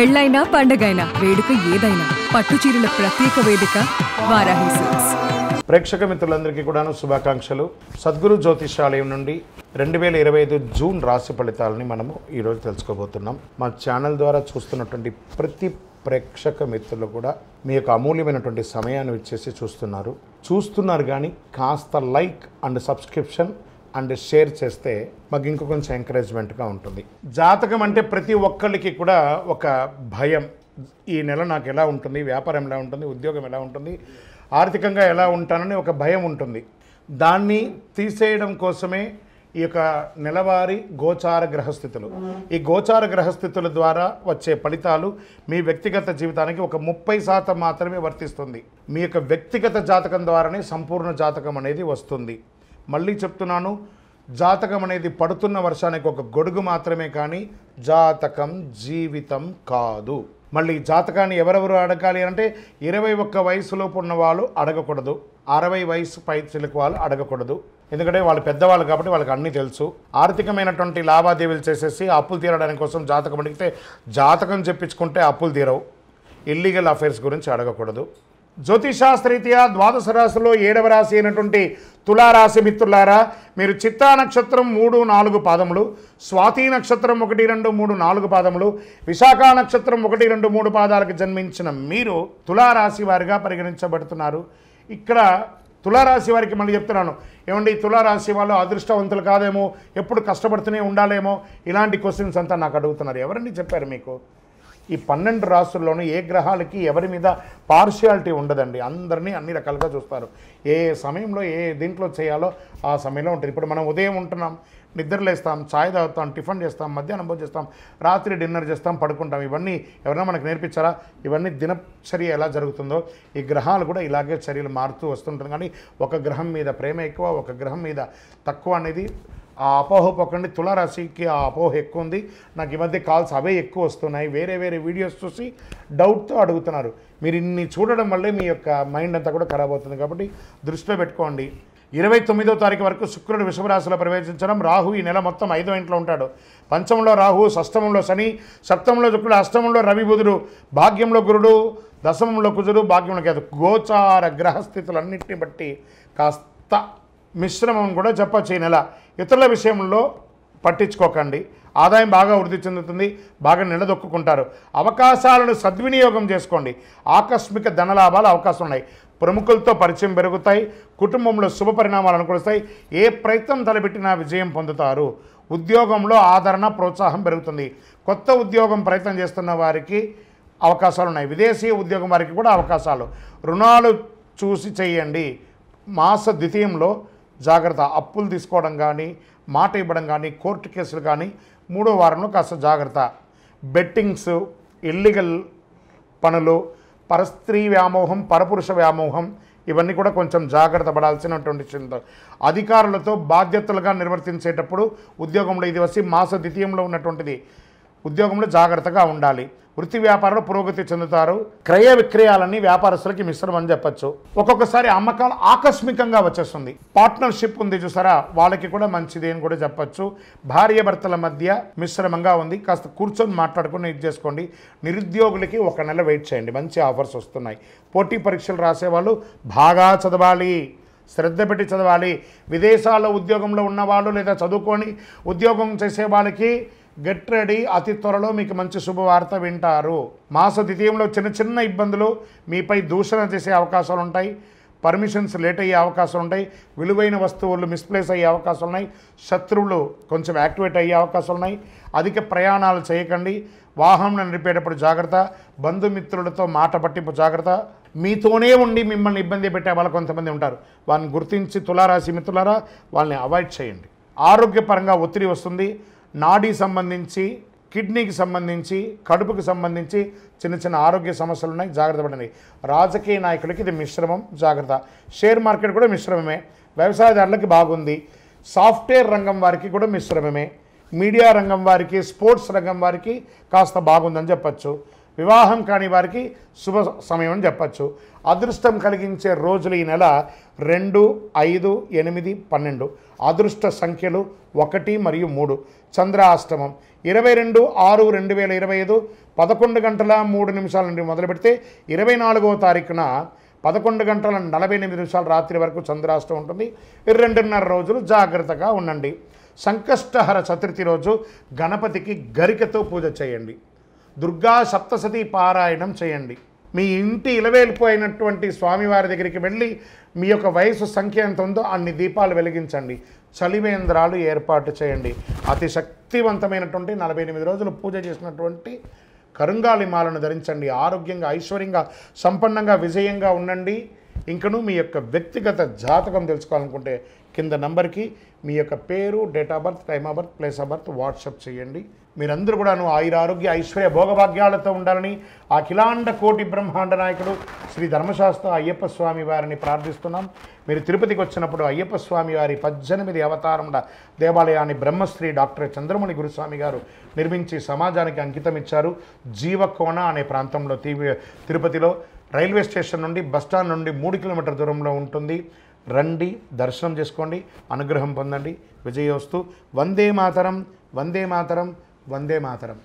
పెళ్ళైనా పండగైనా వేడుక ఏదైనా పట్టు చీరల ప్రత్యేక వేదిక వారాహి సిల్క్స్. ప్రేక్షక మిత్రులందరికీ కూడాను శుభాకాంక్షలు. సద్గురు జ్యోతిషాలయం నుండి 2025 జూన్ రాశి ఫలితాలని మనము ఈరోజు తెలుసుకోబోతున్నాం. మా ఛానల్ ద్వారా చూస్తున్నటువంటి ప్రతి ప్రేక్షక మిత్రులు కూడా మీ యొక్క అమూల్యమైనటువంటి సమయాన్ని ఇచ్చేసి చూస్తున్నారు కానీ కాస్త like and subscription and share చేస్తే మాకు ఇంకో కొంచెం ఎంకరేజ్మెంట్గా ఉంటుంది. జాతకం అంటే ప్రతి ఒక్కరికి కూడా ఒక భయం. ఈ నెల నాకు ఎలా ఉంటుంది, వ్యాపారం ఎలా ఉంటుంది, ఉద్యోగం ఎలా ఉంటుంది, ఆర్థికంగా ఎలా ఉంటానని ఒక భయం ఉంటుంది. దాన్ని తీసేయడం కోసమే ఈ యొక్క నెలవారీ గోచార గ్రహస్థితులు. ఈ గోచార గ్రహస్థితుల ద్వారా వచ్చే ఫలితాలు మీ వ్యక్తిగత జీవితానికి ఒక 30% మాత్రమే వర్తిస్తుంది. మీ యొక్క వ్యక్తిగత జాతకం ద్వారానే సంపూర్ణ జాతకం అనేది వస్తుంది. మళ్ళీ చెప్తున్నాను, జాతకం అనేది పడుతున్న వర్షానికి ఒక గొడుగు మాత్రమే, కానీ జాతకం జీవితం కాదు. మళ్ళీ జాతకాన్ని ఎవరెవరు అడగాలి అంటే 21 వయసులోపు ఉన్న వాళ్ళు అడగకూడదు, 60 వయసు పై చిలుకు వాళ్ళు అడగకూడదు. ఎందుకంటే వాళ్ళు పెద్దవాళ్ళు కాబట్టి వాళ్ళకి అన్నీ తెలుసు. ఆర్థికమైనటువంటి లావాదేవీలు చేసేసి అప్పులు తీరడానికి కోసం జాతకం అడిగితే జాతకం చెప్పించుకుంటే అప్పులు తీరవు. ఇల్లీగల్ అఫైర్స్ గురించి అడగకూడదు. జ్యోతిషాస్త్రరీత్యా ద్వాదశ రాశిలో 7వ రాశి అయినటువంటి తులారాశి మిత్రులారా, మీరు చిత్తా నక్షత్రం 3, 4 పాదములు, స్వాతి నక్షత్రం 1, 2, 3, 4 పాదములు, విశాఖ నక్షత్రం 1, 2, 3 పాదాలకు జన్మించిన మీరు తులారాశి వారిగా పరిగణించబడుతున్నారు. ఇక్కడ తులారాశి వారికి మళ్ళీ చెప్తున్నాను, ఏమండి తులారాశి వాళ్ళు అదృష్టవంతులు కాదేమో, ఎప్పుడు కష్టపడుతూనే ఉండాలేమో, ఇలాంటి క్వశ్చన్స్ అంతా నాకు అడుగుతున్నారు. ఎవరండి చెప్పారు మీకు? ఈ 12 రాశుల్లోనూ ఏ గ్రహాలకి ఎవరి మీద పార్షియాలిటీ ఉండదండి. అందరినీ అన్ని రకాలుగా చూస్తారు. ఏ సమయంలో ఏ దీంట్లో చేయాలో ఆ సమయంలో ఉంటుంది. ఇప్పుడు మనం ఉదయం ఉంటున్నాం, నిద్రలేస్తాం, ఛాయ్ తాగుతాం, టిఫిన్ చేస్తాం, మధ్యాహ్నం భోజనం చేస్తాం, రాత్రి డిన్నర్ చేస్తాం, పడుకుంటాం. ఇవన్నీ ఎవరైనా మనకు నేర్పించారా? ఇవన్నీ దినచర్య ఎలా జరుగుతుందో ఈ గ్రహాలు కూడా ఇలాగే చర్యలు మారుతూ వస్తుంటుంది. కానీ ఒక గ్రహం మీద ప్రేమ ఎక్కువ, ఒక గ్రహం మీద తక్కువ అనేది ఆ అపోహ పోకండి. తులారాశికి ఆ అపోహ ఎక్కువ ఉంది. నాకు ఈ మధ్య కాల్స్ అవే ఎక్కువ వస్తున్నాయి. వేరే వీడియోస్ చూసి డౌట్తో అడుగుతున్నారు. మీరు ఇన్ని చూడడం వల్లే మీ యొక్క మైండ్ అంతా కూడా ఖరాబ్ అవుతుంది. కాబట్టి దృష్టిలో పెట్టుకోండి. 29వ తారీఖు వరకు శుక్రుడు వృషభ రాశిలో ప్రవేశించడం. రాహు ఈ నెల మొత్తం 5వ ఇంట్లో ఉంటాడు. పంచమంలో రాహు, షష్టమంలో శని, సప్తమంలో శుక్రుడు, అష్టమంలో రవి బుధుడు, భాగ్యంలో గురుడు, దశమంలో కుజుడు, భాగ్యంలో కేతు. గోచార గ్రహస్థితులన్నింటిని బట్టి కాస్త మిశ్రమం కూడా చెప్పచ్చు ఈ నెల. ఇతరుల విషయంలో పట్టించుకోకండి. ఆదాయం బాగా వృద్ధి చెందుతుంది, బాగా నిలదొక్కుంటారు. అవకాశాలను సద్వినియోగం చేసుకోండి. ఆకస్మిక ధనలాభాలు అవకాశం ఉన్నాయి. ప్రముఖులతో పరిచయం పెరుగుతాయి. కుటుంబంలో శుభ పరిణామాలు అనుకూలిస్తాయి. ఏ ప్రయత్నం తలపెట్టినా విజయం పొందుతారు. ఉద్యోగంలో ఆదరణ, ప్రోత్సాహం పెరుగుతుంది. కొత్త ఉద్యోగం ప్రయత్నం చేస్తున్న వారికి అవకాశాలు ఉన్నాయి. విదేశీ ఉద్యోగం వారికి కూడా అవకాశాలు. రుణాలు చూసి చేయండి. మాస ద్వితీయంలో జాగ్రత్త. అప్పులు తీసుకోవడం కానీ, మాట ఇవ్వడం కానీ, కోర్టు కేసులు కానీ 3వ వారంలో కాస్త జాగ్రత్త. బెట్టింగ్స్, ఇల్లీగల్ పనులు, పరస్త్రీ వ్యామోహం, పరపురుష వ్యామోహం, ఇవన్నీ కూడా కొంచెం జాగ్రత్త పడాల్సినటువంటి చింత. అధికారులతో బాధ్యతలుగా నిర్వర్తించేటప్పుడు ఉద్యోగంలో ఇది వచ్చి మాస ద్వితీయంలో ఉన్నటువంటిది. ఉద్యోగంలో జాగ్రత్తగా ఉండాలి. వృత్తి వ్యాపారంలో పురోగతి చెందుతారు. క్రయ విక్రయాలన్నీ వ్యాపారస్తులకి మిశ్రమం అని చెప్పచ్చు. ఒక్కొక్కసారి అమ్మకాలు ఆకస్మికంగా వచ్చేస్తుంది. పార్ట్నర్షిప్ ఉంది చూసారా, వాళ్ళకి కూడా మంచిది అని కూడా చెప్పచ్చు. భార్య భర్తల మధ్య మిశ్రమంగా ఉంది. కాస్త కూర్చొని మాట్లాడుకుని ఇది చేసుకోండి. నిరుద్యోగులకి 1 నెల వెయిట్ చేయండి, మంచి ఆఫర్స్ వస్తున్నాయి. పోటీ పరీక్షలు రాసేవాళ్ళు బాగా చదవాలి, శ్రద్ధ పెట్టి చదవాలి. విదేశాల్లో ఉద్యోగంలో ఉన్నవాళ్ళు లేదా చదువుకొని ఉద్యోగం చేసే వాళ్ళకి గెట్ రెడీ. అతి త్వరలో మీకు మంచి శుభవార్త వింటారు. మాస ద్వితీయంలో చిన్న ఇబ్బందులు, మీపై దూషణ చేసే అవకాశాలు ఉంటాయి. పర్మిషన్స్ లేట్ అయ్యే అవకాశాలు ఉంటాయి. విలువైన వస్తువులు మిస్ప్లేస్ అయ్యే అవకాశాలు ఉన్నాయి. శత్రువులు కొంచెం యాక్టివేట్ అయ్యే అవకాశాలు ఉన్నాయి. అధిక ప్రయాణాలు చేయకండి. వాహనం నడిపేటప్పుడు జాగ్రత్త. బంధుమిత్రులతో మాట పట్టింపు జాగ్రత్త. మీతోనే ఉండి మిమ్మల్ని ఇబ్బంది పెట్టే వాళ్ళు కొంతమంది ఉంటారు. వాళ్ళని గుర్తించి తులారాశి మిత్రులారా వాళ్ళని అవాయిడ్ చేయండి. ఆరోగ్యపరంగా ఒత్తిడి వస్తుంది. నాడీ సంబంధించి, కిడ్నీకి సంబంధించి, కడుపుకి సంబంధించి చిన్న ఆరోగ్య సమస్యలు ఉన్నాయి, జాగ్రత్త పడండి. రాజకీయ నాయకులకి ఇది మిశ్రమం, జాగ్రత్త. షేర్ మార్కెట్ కూడా మిశ్రమమే. వ్యవసాయదారులకి బాగుంది. సాఫ్ట్వేర్ రంగం వారికి కూడా మిశ్రమమే. మీడియా రంగం వారికి, స్పోర్ట్స్ రంగం వారికి కాస్త బాగుందని చెప్పచ్చు. వివాహం కాని వారికి శుభ సమయం అని చెప్పచ్చు. అదృష్టం కలిగించే రోజులు ఈ నెల 2, 5, 8, 12. అదృష్ట సంఖ్యలు 1 మరియు 3. చంద్రాష్టమం 22/6/2025 11 గంటల 3 నిమిషాల నుండి మొదలు పెడితే 24వ తారీఖున 11 గంటల 48 నిమిషాల రాత్రి వరకు చంద్రాష్టమం ఉంటుంది. 2.5 రోజులు జాగ్రత్తగా ఉండండి. సంకష్టహర చతుర్థి రోజు గణపతికి గరికతో పూజ చేయండి. దుర్గా సప్తశతి పారాయణం చేయండి. మీ ఇంటి ఇలవేలిపోయినటువంటి స్వామివారి దగ్గరికి వెళ్ళి మీ యొక్క వయసు సంఖ్య ఎంత ఉందో అన్ని దీపాలు వెలిగించండి. చలివేంద్రాలు ఏర్పాటు చేయండి. అతి శక్తివంతమైనటువంటి 48 రోజులు పూజ చేసినటువంటి కరుంగాలి మాలను ధరించండి. ఆరోగ్యంగా, ఐశ్వర్యంగా, సంపన్నంగా, విజయంగా ఉండండి. ఇంకను మీ యొక్క వ్యక్తిగత జాతకం తెలుసుకోవాలనుకుంటే కింద నంబర్కి మీ యొక్క పేరు, date of birth, time of birth, place of birth WhatsApp చేయండి. మీరందరూ కూడాను ఆయురారోగ్య ఐశ్వర్య భోగభాగ్యాలతో ఉండాలని అఖిలాండ కోటి బ్రహ్మాండ నాయకుడు శ్రీ ధర్మశాస్త్ర అయ్యప్ప స్వామి వారిని ప్రార్థిస్తున్నాం. మీరు తిరుపతికి వచ్చినప్పుడు అయ్యప్ప స్వామి వారి 18 అవతారముల దేవాలయాన్ని బ్రహ్మశ్రీ డాక్టర్ చంద్రమణి గురుస్వామి గారు నిర్మించి సమాజానికి అంకితం ఇచ్చారు. జీవకోణ అనే ప్రాంతంలో తిరుపతిలో రైల్వే స్టేషన్ నుండి బస్టాండ్ నుండి 3 కిలోమీటర్ల దూరంలో ఉంటుంది. రండి, దర్శనం చేసుకోండి, అనుగ్రహం పొందండి. విజయోస్తు. వందే మాతరం, వందే మాతరం, వందే మాతరం.